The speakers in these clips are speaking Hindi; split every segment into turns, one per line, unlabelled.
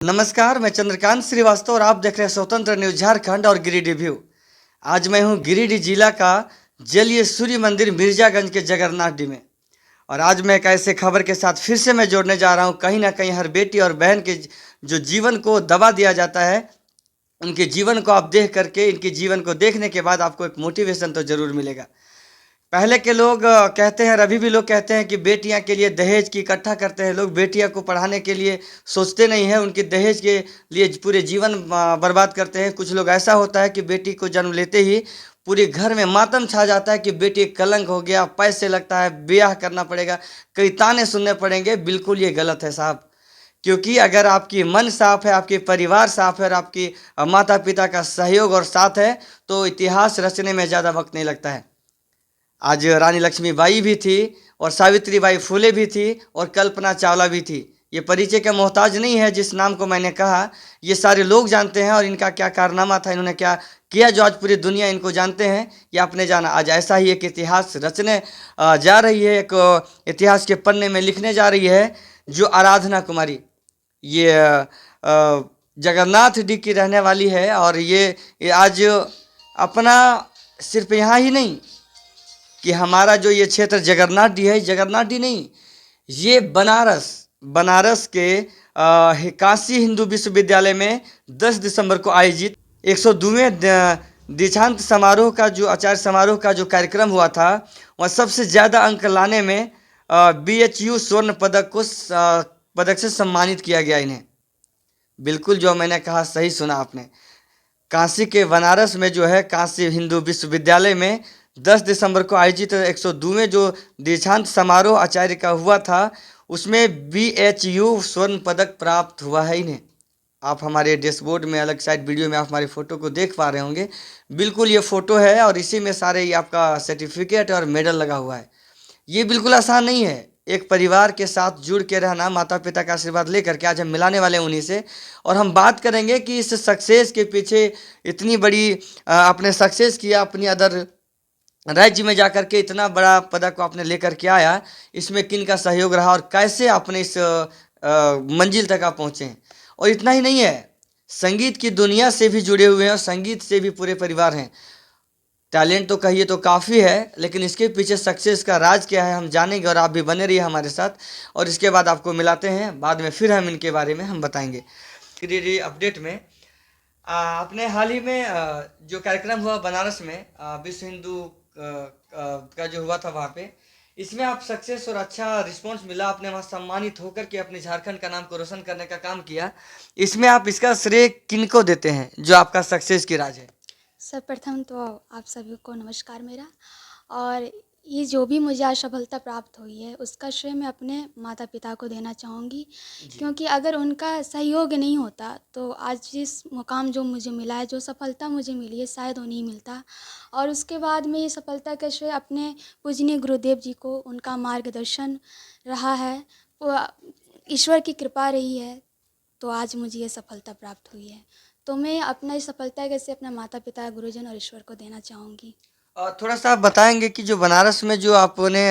नमस्कार, मैं चंद्रकांत श्रीवास्तव और आप देख रहे हैं स्वतंत्र न्यूज झारखंड और गिरिडीह व्यू। आज मैं हूं गिरिडीह जिला का जलीय सूर्य मंदिर मिर्जागंज के जगन्नाथ डी में। और आज मैं एक ऐसे खबर के साथ फिर से मैं जोड़ने जा रहा हूं। कहीं ना कहीं हर बेटी और बहन के जो जीवन को दबा दिया जाता है, उनके जीवन को आप देख करके, इनके जीवन को देखने के बाद आपको एक मोटिवेशन तो जरूर मिलेगा। पहले के लोग कहते हैं और अभी भी लोग कहते हैं कि बेटियां के लिए दहेज की इकट्ठा करते हैं लोग, बेटियां को पढ़ाने के लिए सोचते नहीं हैं, उनके दहेज के लिए पूरे जीवन बर्बाद करते हैं। कुछ लोग ऐसा होता है कि बेटी को जन्म लेते ही पूरे घर में मातम छा जाता है कि बेटी कलंक हो गया, पैसे लगता है, ब्याह करना पड़ेगा, कई ताने सुनने पड़ेंगे। बिल्कुल ये गलत है साहब, क्योंकि अगर आपकी मन साफ है, आपके परिवार साफ है और आपकी माता पिता का सहयोग और साथ है तो इतिहास रचने में ज़्यादा वक्त नहीं लगता है। आज रानी लक्ष्मीबाई भी थी और सावित्रीबाई फुले भी थी और कल्पना चावला भी थी। ये परिचय का मोहताज नहीं है जिस नाम को मैंने कहा, ये सारे लोग जानते हैं और इनका क्या कारनामा था, इन्होंने क्या किया जो आज पूरी दुनिया इनको जानते हैं या आपने जाना। आज ऐसा ही एक इतिहास रचने जा रही है, एक इतिहास के पन्ने में लिखने जा रही है जो आराधना कुमारी। ये जगन्नाथ डी की रहने वाली है और ये आज अपना सिर्फ यहाँ ही नहीं कि हमारा जो ये क्षेत्र जगन्नाथ डी है, जगन्नाथ डी नहीं, ये बनारस के काशी हिंदू विश्वविद्यालय में 10 दिसंबर को आयोजित 102वें दीक्षांत समारोह का जो आचार्य समारोह का जो कार्यक्रम हुआ था, वह सबसे ज़्यादा अंक लाने में BHU स्वर्ण पदक से सम्मानित किया गया इन्हें। बिल्कुल जो मैंने कहा सही सुना आपने। काशी के बनारस में जो है काशी हिंदू विश्वविद्यालय में 10 दिसंबर को आयोजित 102वें जो दीक्षांत समारोह आचार्य का हुआ था, उसमें BHU स्वर्ण पदक प्राप्त हुआ है इन्हें। आप हमारे डैशबोर्ड में अलग साइड वीडियो में आप हमारी फ़ोटो को देख पा रहे होंगे। बिल्कुल ये फ़ोटो है और इसी में सारे ये आपका सर्टिफिकेट और मेडल लगा हुआ है। ये बिल्कुल आसान नहीं है। एक परिवार के साथ जुड़ के रहना, माता पिता का आशीर्वाद लेकर के आज हम मिलाने वाले हैं उन्हीं से। और हम बात करेंगे कि इस सक्सेस के पीछे इतनी बड़ी आपने सक्सेस किया, अपनी अदर राज्य में जाकर के इतना बड़ा पदक को आपने लेकर के आया, इसमें किन का सहयोग रहा और कैसे आपने इस मंजिल तक आप पहुँचे हैं। और इतना ही नहीं है, संगीत की दुनिया से भी जुड़े हुए हैं और संगीत से भी पूरे परिवार हैं। टैलेंट तो कहिए तो काफ़ी है, लेकिन इसके पीछे सक्सेस का राज क्या है हम जानेंगे और आप भी बने रहिए हमारे साथ। और इसके बाद आपको मिलाते हैं, बाद में फिर हम इनके बारे में हम बताएंगे। फिर अपडेट में अपने हाल ही में जो कार्यक्रम हुआ बनारस में विश्व हिंदू का जो हुआ था वहाँ पे, इसमें आप सक्सेस और अच्छा रिस्पांस मिला, आपने वहाँ सम्मानित होकर के अपने झारखंड का नाम को रोशन करने का काम किया। इसमें आप इसका श्रेय किनको देते हैं जो आपका सक्सेस की राज है?
सर्वप्रथम तो आप सभी को नमस्कार मेरा। और ये जो भी मुझे आज सफलता प्राप्त हुई है उसका श्रेय मैं अपने माता पिता को देना चाहूँगी, क्योंकि अगर उनका सहयोग नहीं होता तो आज जिस मुकाम जो मुझे मिला है, जो सफलता मुझे मिली है, शायद वो नहीं मिलता। और उसके बाद में ये सफलता का श्रेय अपने पूजनीय गुरुदेव जी को, उनका मार्गदर्शन रहा है, वो ईश्वर की कृपा रही है, तो आज मुझे ये सफलता प्राप्त हुई है। तो मैं अपना इस सफलता कैसे अपने माता पिता, गुरुजन और ईश्वर को देना चाहूँगी।
थोड़ा सा आप बताएंगे कि जो बनारस में जो आपने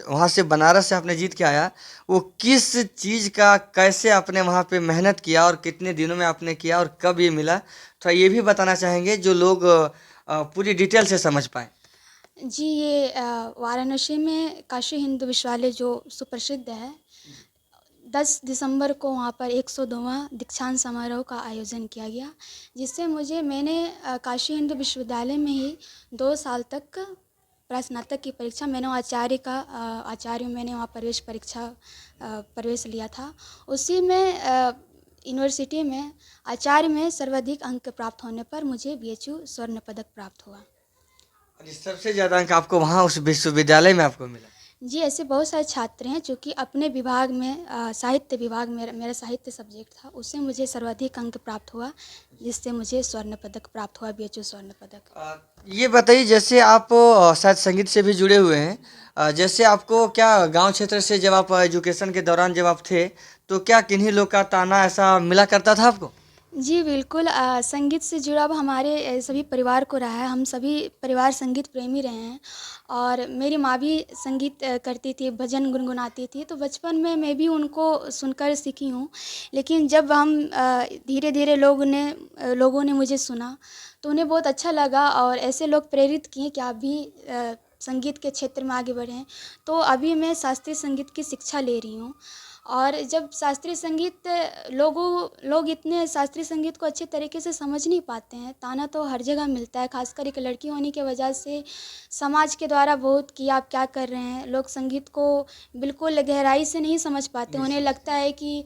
वहाँ से बनारस से आपने जीत के आया, वो किस चीज़ का कैसे आपने वहाँ पे मेहनत किया और कितने दिनों में आपने किया और कब ये मिला, थोड़ा ये भी बताना चाहेंगे जो लोग पूरी डिटेल से समझ पाए।
जी, ये वाराणसी में काशी हिंदू विश्वविद्यालय जो सुप्रसिद्ध है, 10 दिसंबर को वहाँ पर 102वां दीक्षांत समारोह का आयोजन किया गया, जिससे मैंने काशी हिंदू विश्वविद्यालय में ही 2 साल तक स्नातक की परीक्षा, मैंने आचार्य मैंने वहाँ प्रवेश लिया था। उसी में यूनिवर्सिटी में आचार्य में सर्वाधिक अंक प्राप्त होने पर मुझे BHU स्वर्ण पदक प्राप्त हुआ।
और सबसे ज़्यादा अंक आपको वहाँ उस विश्वविद्यालय में आपको मिला?
जी, ऐसे बहुत सारे छात्र हैं जो कि अपने विभाग में साहित्य विभाग में, मेरा साहित्य सब्जेक्ट था, उससे मुझे सर्वाधिक अंक प्राप्त हुआ, जिससे मुझे स्वर्ण पदक प्राप्त हुआ, BHU स्वर्ण पदक।
ये बताइए, जैसे आप शायद संगीत से भी जुड़े हुए हैं, जैसे आपको क्या गांव क्षेत्र से जब आप एजुकेशन के दौरान जब आप थे, तो क्या किन्हीं लोग का ताना ऐसा मिला करता था आपको?
जी, बिल्कुल संगीत से जुड़ा हुआ हमारे सभी परिवार को रहा है। हम सभी परिवार संगीत प्रेमी रहे हैं और मेरी माँ भी संगीत करती थी, भजन गुनगुनाती थी, तो बचपन में मैं भी उनको सुनकर सीखी हूँ। लेकिन जब हम धीरे-धीरे लोगों ने मुझे सुना, तो उन्हें बहुत अच्छा लगा और ऐसे लोग प्रेरित किए कि आप भी संगीत के क्षेत्र में आगे बढ़ें। तो अभी मैं शास्त्रीय संगीत की शिक्षा ले रही हूँ और जब शास्त्रीय संगीत लोग इतने शास्त्रीय संगीत को अच्छे तरीके से समझ नहीं पाते हैं। ताना तो हर जगह मिलता है, खासकर एक लड़की होने की वजह से समाज के द्वारा बहुत कि आप क्या कर रहे हैं। लोग संगीत को बिल्कुल गहराई से नहीं समझ पाते।
नहीं
उन्हें
समझते
लगता है कि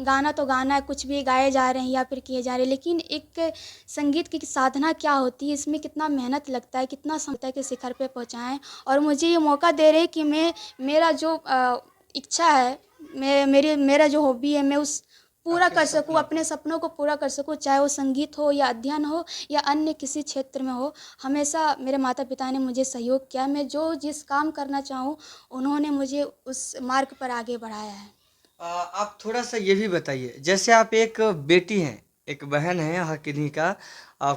गाना तो गाना है, कुछ भी गाए जा रहे हैं या फिर किए जा रहे हैं। लेकिन एक संगीत की साधना क्या होती है, इसमें कितना मेहनत लगता है, कितना समय लगता है कि शिखर पे पहुँचाएँ। और मुझे ये मौका दे रहे हैं कि मैं मेरा जो इच्छा है, मेरा जो हॉबी है, मैं उस पूरा
आपके
कर सकूँ,
सपनों
अपने
को।
सपनों को पूरा कर सकूँ, चाहे वो संगीत हो या अध्ययन हो या अन्य किसी क्षेत्र में हो। हमेशा मेरे माता-पिता ने मुझे सहयोग किया। मैं जो जिस काम करना चाहूँ, उन्होंने मुझे उस मार्ग पर आगे बढ़ाया है।
आप थोड़ा-सा ये भी बताइए, जैसे आप एक बेटी हैं, एक बहन हैं हर किन्हीं का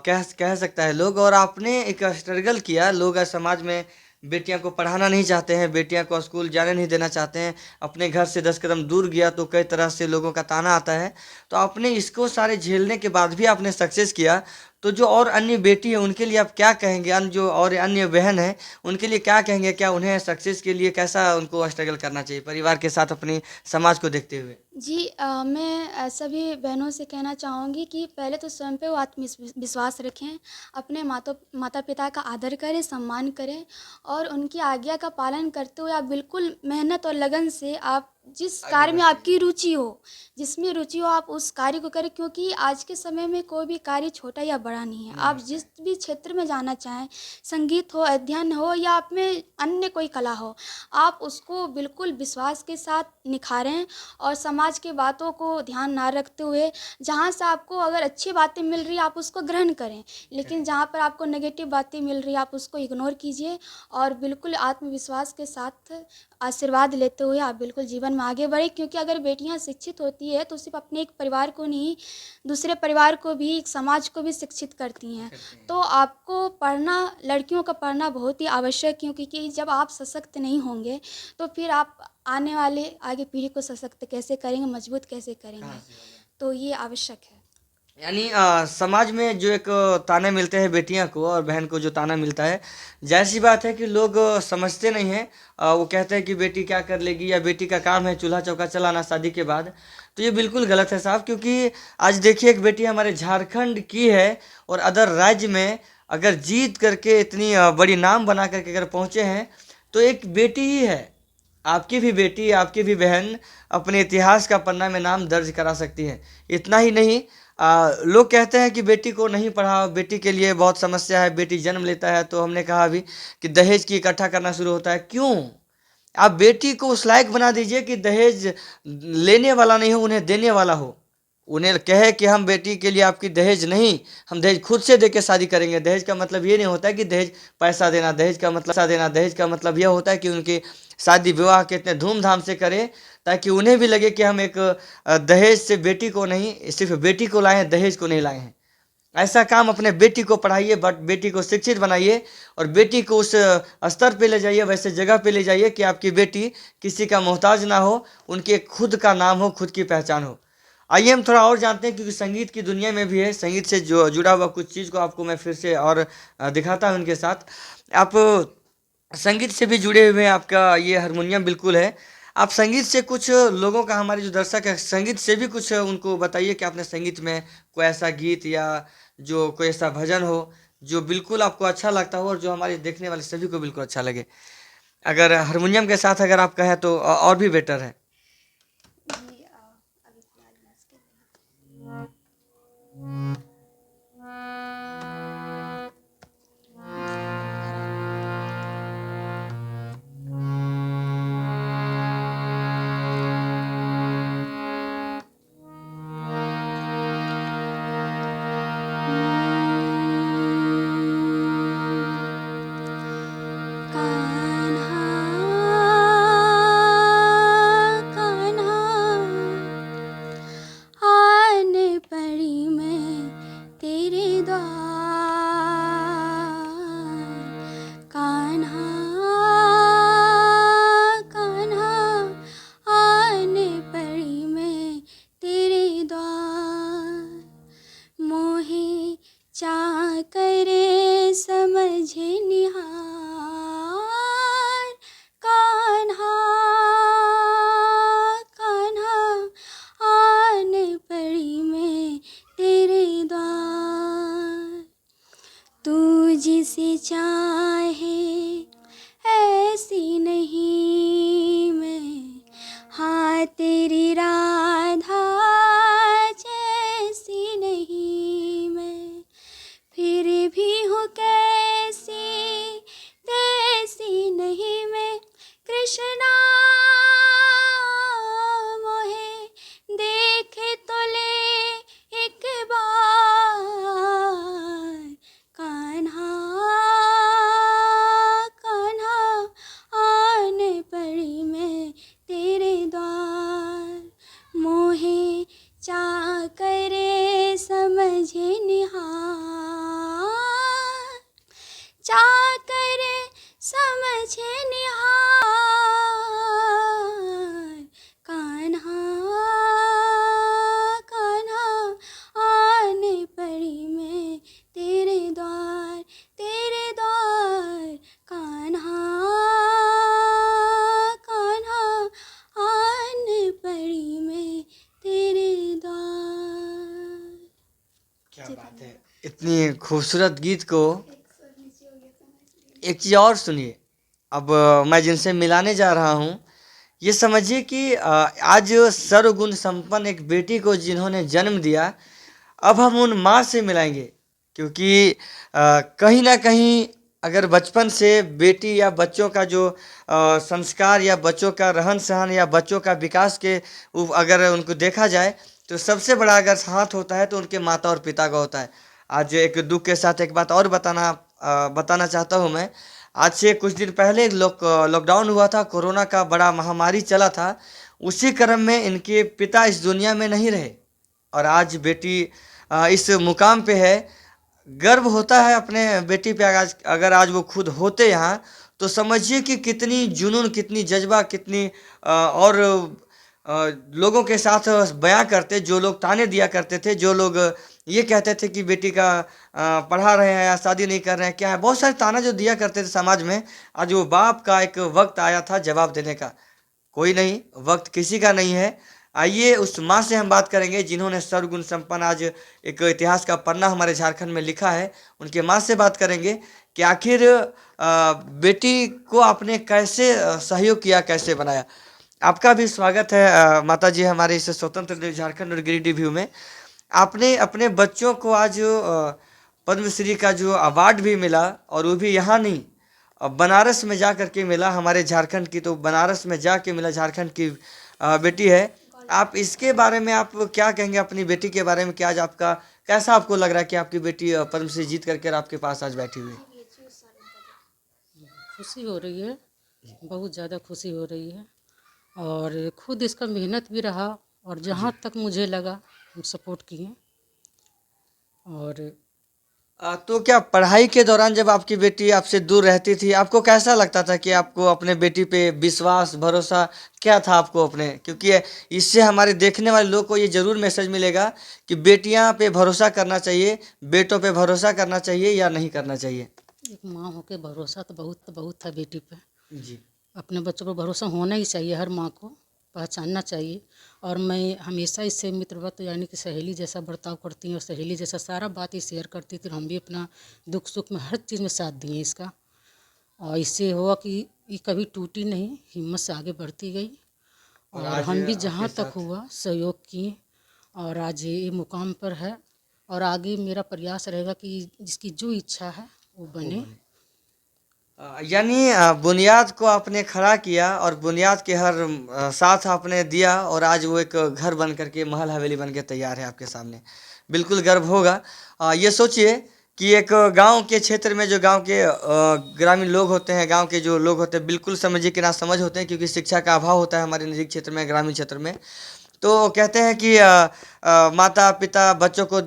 कह सकता है लोग और आपने एक स्ट्रगल किया, लोग समाज में बेटियाँ को पढ़ाना नहीं चाहते हैं, बेटियाँ को स्कूल जाने नहीं देना चाहते हैं, अपने घर से 10 कदम दूर गया तो कई तरह से लोगों का ताना आता है। तो आपने इसको सारे झेलने के बाद भी आपने सक्सेस किया, तो जो और अन्य बेटी हैं उनके लिए आप क्या कहेंगे? जो और अन्य बहन हैं, उनके लिए क्या कहेंगे? क्या उन्हें सक्सेस के लिए कैसा उनको स्ट्रगल करना चाहिए परिवार के साथ अपनी समाज को देखते हुए?
जी मैं सभी बहनों से कहना चाहूँगी कि पहले तो स्वयं पे वो विश्वास रखें, अपने माता-पिता का आदर करें, सम्मान करें और उनकी आज्ञा का पालन करते हुए आप बिल्कुल मेहनत और लगन से आप जिस
आगे
कार्य में
बढ़ती है।
आपकी रुचि हो, जिसमें रुचि हो आप उस कार्य को करें क्योंकि आज के समय में कोई भी कार्य छोटा या बड़ा नहीं है।
नहीं
आप
होता
जिस
है।
भी क्षेत्र में जाना चाहें, संगीत हो, अध्ययन हो या आप में अन्य कोई कला हो, आप उसको बिल्कुल विश्वास के साथ निखारें और समाज की बातों को ध्यान ना रखते हुए जहाँ से आपको अगर अच्छी बातें मिल रही है आप उसको ग्रहण करें। लेकिन
करें।
जहाँ पर आपको नेगेटिव बातें मिल रही है आप उसको इग्नोर कीजिए और बिल्कुल आत्मविश्वास के साथ आशीर्वाद लेते हुए आप बिल्कुल जीवन में आगे बढ़ें क्योंकि अगर बेटियाँ शिक्षित होती है तो सिर्फ अपने एक परिवार को नहीं, दूसरे परिवार को भी, एक समाज को भी शिक्षित करती हैं।
करते हैं।
तो आपको पढ़ना, लड़कियों का पढ़ना बहुत ही आवश्यक है क्योंकि जब आप सशक्त नहीं होंगे तो फिर आप आने वाले आगे पीढ़ी को सशक्त कैसे करेंगे, मजबूत कैसे
कहाँ
करेंगे?
से होगा?
तो ये आवश्यक है।
यानी समाज में जो एक ताने मिलते हैं बेटियां को और बहन को जो ताना मिलता है, जाहिर-सी बात है कि लोग समझते नहीं हैं। वो कहते हैं कि बेटी क्या कर लेगी या बेटी का काम है चूल्हा-चौका चलाना शादी के बाद। तो ये बिल्कुल गलत है साहब क्योंकि आज देखिए एक बेटी हमारे झारखंड की है और अदर राज्य में अगर जीत करके इतनी बड़ी नाम बना करके अगर पहुँचे हैं, तो एक बेटी ही है। आपकी भी बेटी, आपकी भी बहन अपने इतिहास का पन्ना में नाम दर्ज करा सकती है। इतना ही नहीं लोग कहते हैं कि बेटी को नहीं पढ़ाओ, बेटी के लिए बहुत समस्या है, बेटी जन्म लेता है तो हमने कहा अभी कि दहेज की इकट्ठा करना शुरू होता है। क्यों? आप बेटी को उस लायक बना दीजिए कि दहेज लेने वाला नहीं हो, उन्हें देने वाला हो। उन्हें कहे कि हम बेटी के लिए आपकी दहेज नहीं, हम दहेज खुद से देके शादी करेंगे। दहेज का मतलब ये नहीं होता है कि दहेज पैसा देना, दहेज का मतलब यह होता है कि उनकी शादी विवाह कितने धूमधाम से करें ताकि उन्हें भी लगे कि हम एक दहेज से बेटी को नहीं, सिर्फ बेटी को लाए हैं, दहेज को नहीं लाए हैं। ऐसा काम अपने बेटी को पढ़ाइए, बट बेटी को शिक्षित बनाइए और बेटी को उस स्तर पे ले जाइए, वैसे जगह पे ले जाइए कि आपकी बेटी किसी का मोहताज ना हो, उनके खुद का नाम हो, खुद की पहचान हो। आइए हम थोड़ा और जानते हैं क्योंकि संगीत की दुनिया में भी है, संगीत से जो जुड़ा हुआ कुछ चीज़ को आपको मैं फिर से और दिखाता हूँ उनके साथ। आप संगीत से भी जुड़े हुए हैं, आपका ये हारमोनियम बिल्कुल है। आप संगीत से कुछ लोगों का, हमारे जो दर्शक हैं, संगीत से भी कुछ उनको बताइए कि आपने संगीत में कोई ऐसा गीत या जो कोई ऐसा भजन हो, जो बिल्कुल आपको अच्छा लगता हो और जो हमारे देखने वाले सभी को बिल्कुल अच्छा लगे। अगर हारमोनियम के साथ अगर आप कहें तो और भी बेटर है।
जी अभी फिलहाल मैं इसके कान्हा जैसी चाहे ऐसी नहीं मैं, हाँ तेरी राधा जैसी नहीं मैं, फिर भी हूँ कैसी तैसी नहीं मैं। कृष्णा मोहे देखे तो ले एक बार, कान्हा कान्हा आने पड़ी मैं तेरे द्वार। मोहे चाह करे समझे निहार, चाह करे समझे निहार, कान्हा कान्हा आने पड़ी मैं तेरे द्वार, तेरे द्वार। कान्हा कान्हा आने पड़ी मैं तेरे द्वार।
क्या बात है, इतनी खूबसूरत गीत को एक चीज़ और सुनिए। अब मैं जिनसे मिलाने जा रहा हूँ, ये समझिए कि आज सर्वगुण संपन्न एक बेटी को जिन्होंने जन्म दिया, अब हम उन माँ से मिलाएंगे। क्योंकि कहीं ना कहीं अगर बचपन से बेटी या बच्चों का जो संस्कार या बच्चों का रहन सहन या बच्चों का विकास के अगर उनको देखा जाए, तो सबसे बड़ा अगर हाथ होता है तो उनके माता और पिता का होता है। आज एक दुख के साथ एक बात और बताना चाहता हूँ मैं। आज से कुछ दिन पहले लॉकडाउन हुआ था, कोरोना का बड़ा महामारी चला था। उसी क्रम में इनके पिता इस दुनिया में नहीं रहे और आज बेटी इस मुकाम पे है। गर्व होता है अपने बेटी पे। अगर आज वो खुद होते यहाँ, तो समझिए कि कितनी जुनून, कितनी जज्बा, कितनी और लोगों के साथ बयां करते। जो लोग ताने दिया करते थे, जो लोग ये कहते थे कि बेटी का पढ़ा रहे हैं या शादी नहीं कर रहे हैं, क्या है, बहुत सारे ताना जो दिया करते थे समाज में, आज वो बाप का एक वक्त आया था जवाब देने का। कोई नहीं, वक्त किसी का नहीं है। आइए उस माँ से हम बात करेंगे जिन्होंने सर्वगुण संपन्न आज एक इतिहास का पन्ना हमारे झारखंड में लिखा है। उनके माँ से बात करेंगे कि आखिर बेटी को आपने कैसे सहयोग किया, कैसे बनाया। आपका भी स्वागत है माता जी हमारे इस स्वतंत्र झारखंड और गिरिडीह व्यू में। आपने अपने बच्चों को आज पद्मश्री का जो अवार्ड भी मिला, और वो भी यहाँ नहीं, बनारस में जा कर के मिला। हमारे झारखंड की तो बनारस में जा के मिला, झारखंड की बेटी है। आप इसके बारे में आप क्या कहेंगे, अपनी बेटी के बारे में? क्या आज आपका कैसा आपको लग रहा है कि आपकी बेटी पद्मश्री जीत करके आपके पास आज बैठी हुई?
खुशी हो रही है, बहुत ज़्यादा खुशी हो रही है। और खुद इसका मेहनत भी रहा, और जहाँ तक मुझे लगा हम सपोर्ट किए। और
तो क्या पढ़ाई के दौरान जब आपकी बेटी आपसे दूर रहती थी, आपको कैसा लगता था कि आपको अपने बेटी पे विश्वास, भरोसा क्या था आपको अपने? क्योंकि इससे हमारे देखने वाले लोग को ये ज़रूर मैसेज मिलेगा कि बेटियां पे भरोसा करना चाहिए, बेटों पे भरोसा करना चाहिए या नहीं करना चाहिए।
एक माँ होके भरोसा तो बहुत था बेटी पे।
जी।
अपने बच्चों पर भरोसा होना ही चाहिए, हर माँ को पहचानना चाहिए। और मैं हमेशा इससे मित्रवत यानी कि सहेली जैसा बर्ताव करती हूँ, और सहेली जैसा सारा बात ही शेयर करती थी। हम भी अपना दुख सुख में हर चीज़ में साथ दिए इसका, और इससे हुआ कि ये कभी टूटी नहीं, हिम्मत से आगे बढ़ती गई।
और
और
आज
हम भी
आपके
जहाँ तक
साथ
हुआ सहयोग किए, और आज ये मुकाम पर है। और आगे मेरा प्रयास रहेगा कि जिसकी जो इच्छा है वो बने।
यानी बुनियाद को आपने खड़ा किया और बुनियाद के हर साथ आपने दिया, और आज वो एक घर बन करके, महल हवेली बन के तैयार है आपके सामने। बिल्कुल गर्व होगा। ये सोचिए कि एक गांव के क्षेत्र में जो गांव के ग्रामीण लोग होते हैं, गांव के जो लोग होते हैं, बिल्कुल समझिए कि ना समझ होते हैं, क्योंकि शिक्षा का अभाव होता है हमारे निजी क्षेत्र में, ग्रामीण क्षेत्र में। तो कहते हैं कि माता पिता बच्चों को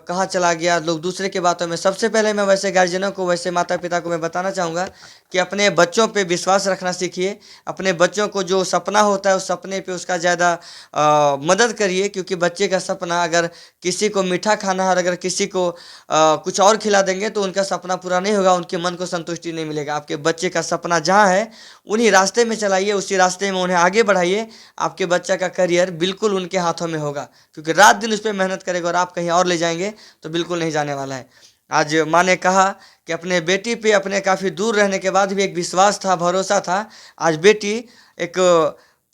कहाँ चला गया, लोग दूसरे के बातों में। सबसे पहले मैं वैसे गार्जियनों को, वैसे माता पिता को मैं बताना चाहूँगा कि अपने बच्चों पे विश्वास रखना सीखिए। अपने बच्चों को जो सपना होता है उस सपने पे उसका ज़्यादा मदद करिए, क्योंकि बच्चे का सपना, अगर किसी को मीठा खाना है और अगर किसी को कुछ और खिला देंगे तो उनका सपना पूरा नहीं होगा, उनके मन को संतुष्टि नहीं मिलेगा। आपके बच्चे का सपना जहाँ है उन्हीं रास्ते में चलाइए, उसी रास्ते में उन्हें आगे बढ़ाइए। आपके बच्चा का करियर बिल्कुल उनके हाथों में होगा, क्योंकि रात दिन उस पर मेहनत करेगा, और आप कहीं और ले जाएंगे तो बिल्कुल नहीं जाने वाला है। आज माँ ने कहा कि अपने बेटी पे अपने काफ़ी दूर रहने के बाद भी एक विश्वास था, भरोसा था। आज बेटी एक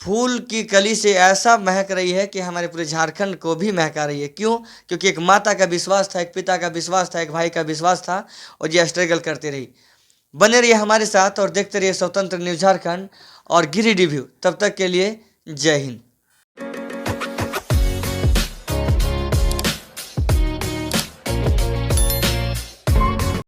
फूल की कली से ऐसा महक रही है कि हमारे पूरे झारखंड को भी महका रही है। क्यों? क्योंकि एक माता का विश्वास था, एक पिता का विश्वास था, एक भाई का विश्वास था, और ये स्ट्रगल करती रही। बने रहिए हमारे साथ और देखते रहिए स्वतंत्र न्यूज़ झारखंड और गिरिडीह व्यू। तब तक के लिए जय हिंद।